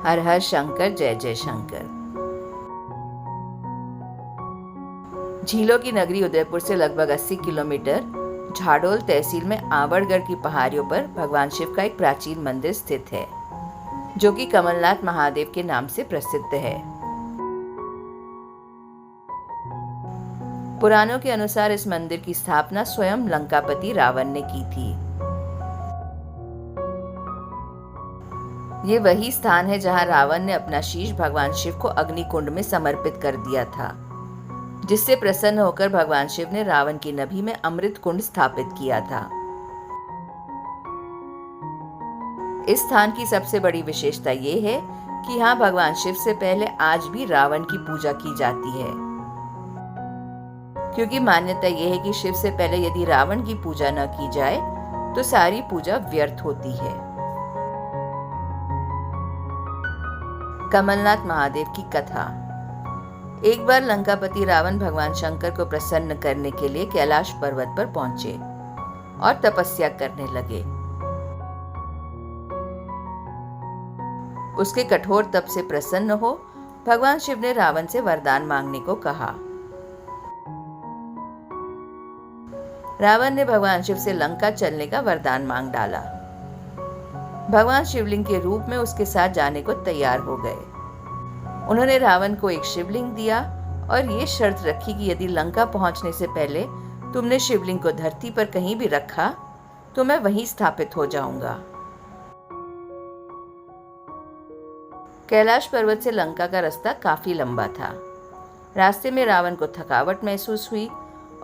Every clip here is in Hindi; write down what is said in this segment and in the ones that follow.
हर हर शंकर, जय जय शंकर। झीलों की नगरी उदयपुर से लगभग 80 किलोमीटर झाडोल तहसील में आवड़गढ़ की पहाड़ियों पर भगवान शिव का एक प्राचीन मंदिर स्थित है, जो कि कमलनाथ महादेव के नाम से प्रसिद्ध है। पुराणों के अनुसार इस मंदिर की स्थापना स्वयं लंकापति रावण ने की थी। ये वही स्थान है जहां रावण ने अपना शीश भगवान शिव को अग्निकुंड में समर्पित कर दिया था, जिससे प्रसन्न होकर भगवान शिव ने रावण की नभी में अमृत कुंड स्थापित किया था। इस स्थान की सबसे बड़ी विशेषता ये है कि यहाँ भगवान शिव से पहले आज भी रावण की पूजा की जाती है, क्योंकि मान्यता यह है कि शिव से पहले यदि रावण की पूजा न की जाए तो सारी पूजा व्यर्थ होती है। कमलनाथ महादेव की कथा। एक बार लंकापति रावण भगवान शंकर को प्रसन्न करने के लिए कैलाश पर्वत पर पहुंचे और तपस्या करने लगे। उसके कठोर तप से प्रसन्न हो भगवान शिव ने रावण से वरदान मांगने को कहा। रावण ने भगवान शिव से लंका चलने का वरदान मांग डाला। भगवान शिवलिंग के रूप में उसके साथ जाने को तैयार हो गए। उन्होंने रावण को एक शिवलिंग दिया और ये शर्त रखी कि यदि लंका पहुंचने से पहले तुमने शिवलिंग को धरती पर कहीं भी रखा तो मैं वहीं स्थापित हो जाऊंगा। कैलाश पर्वत से लंका का रास्ता काफी लंबा था। रास्ते में रावण को थकावट महसूस हुई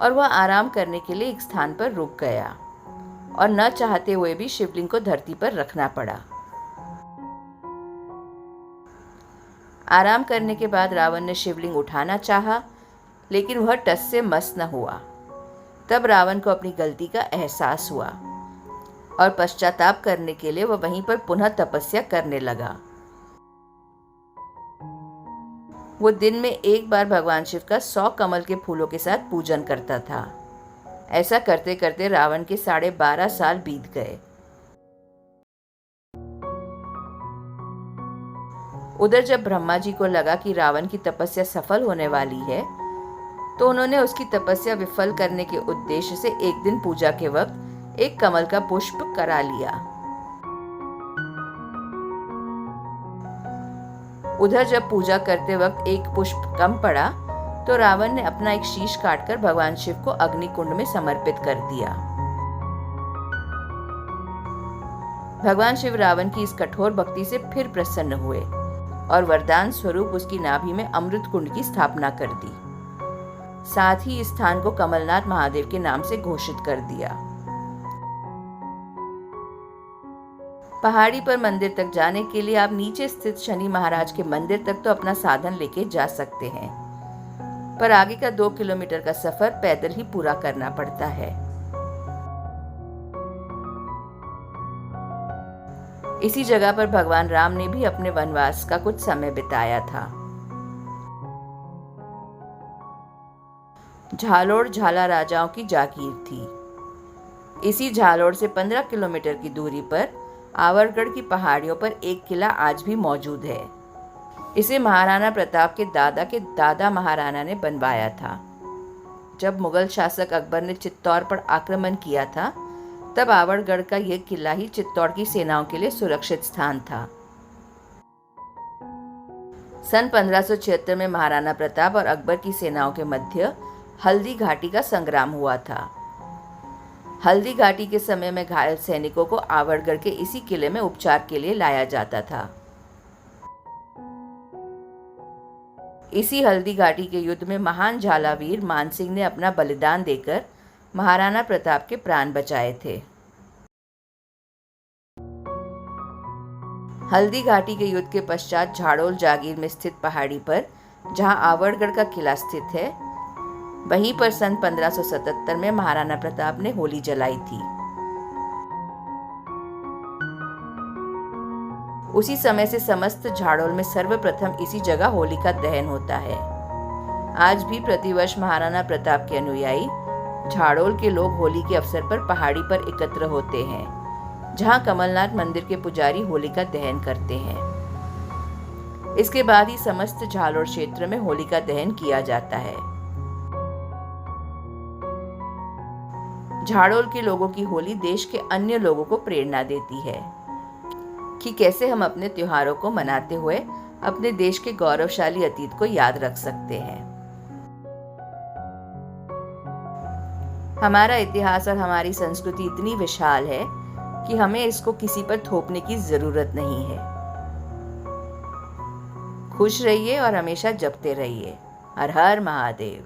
और वह आराम करने के लिए एक स्थान पर रुक गया और न चाहते हुए भी शिवलिंग को धरती पर रखना पड़ा। आराम करने के बाद रावण ने शिवलिंग उठाना चाहा, लेकिन वह टस से मस न हुआ। तब रावण को अपनी गलती का एहसास हुआ और पश्चाताप करने के लिए वह वहीं पर पुनः तपस्या करने लगा। वो दिन में एक बार भगवान शिव का 100 कमल के फूलों के साथ पूजन करता था। ऐसा करते करते रावण के 12.5 साल बीत गए। उधर जब ब्रह्मा जी को लगा कि रावण की तपस्या सफल होने वाली है, तो उन्होंने उसकी तपस्या विफल करने के उद्देश्य से एक दिन पूजा के वक्त एक कमल का पुष्प करा लिया। उधर जब पूजा करते वक्त एक पुष्प कम पड़ा तो रावण ने अपना एक शीश काटकर भगवान शिव को अग्निकुंड में समर्पित कर दिया। भगवान शिव रावण की इस कठोर भक्ति से फिर प्रसन्न हुए और वरदान स्वरूप उसकी नाभि में अमृत कुंड की स्थापना कर दी। साथ ही इस स्थान को कमलनाथ महादेव के नाम से घोषित कर दिया। पहाड़ी पर मंदिर तक जाने के लिए आप नीचे स्थित शनि महाराज के मंदिर तक तो अपना साधन लेके जा सकते हैं, पर आगे का 2 किलोमीटर का सफर पैदल ही पूरा करना पड़ता है। इसी जगह पर भगवान राम ने भी अपने वनवास का कुछ समय बिताया था। झालोड़ झाला राजाओं की जागीर थी। इसी झालोड़ से 15 किलोमीटर की दूरी पर आवड़गढ़ की पहाड़ियों पर एक किला आज भी मौजूद है। इसे महाराणा प्रताप के दादा महाराणा ने बनवाया था। जब मुगल शासक अकबर ने चित्तौड़ पर आक्रमण किया था, तब आवड़गढ़ का यह किला ही चित्तौड़ की सेनाओं के लिए सुरक्षित स्थान था। सन 1576 में महाराणा प्रताप और अकबर की सेनाओं के मध्य हल्दी घाटी का संग्राम हुआ था। हल्दी घाटी के समय में घायल सैनिकों को आवड़गढ़ के इसी किले में उपचार के लिए लाया जाता था। इसी हल्दी घाटी के युद्ध में महान झालावीर मानसिंह ने अपना बलिदान देकर महाराणा प्रताप के प्राण बचाए थे। हल्दी घाटी के युद्ध के पश्चात झाड़ोल जागीर में स्थित पहाड़ी पर जहां आवड़गढ़ का किला स्थित है, वहीं पर सन 1577 में महाराणा प्रताप ने होली जलाई थी। उसी समय से समस्त झाड़ोल में सर्वप्रथम इसी जगह होली का दहन होता है। आज भी प्रतिवर्ष महाराणा प्रताप के अनुयायी झाड़ोल के लोग होली के अवसर पर पहाड़ी पर एकत्र होते हैं, जहां कमलनाथ मंदिर के पुजारी होली का दहन करते हैं। इसके बाद ही समस्त झालोर क्षेत्र में होलिका दहन किया जाता है। झाड़ोल के लोगों की होली देश के अन्य लोगों को प्रेरणा देती है कि कैसे हम अपने त्योहारों को मनाते हुए अपने देश के गौरवशाली अतीत को याद रख सकते हैं। हमारा इतिहास और हमारी संस्कृति इतनी विशाल है कि हमें इसको किसी पर थोपने की जरूरत नहीं है। खुश रहिए और हमेशा जपते रहिए। हर हर महादेव।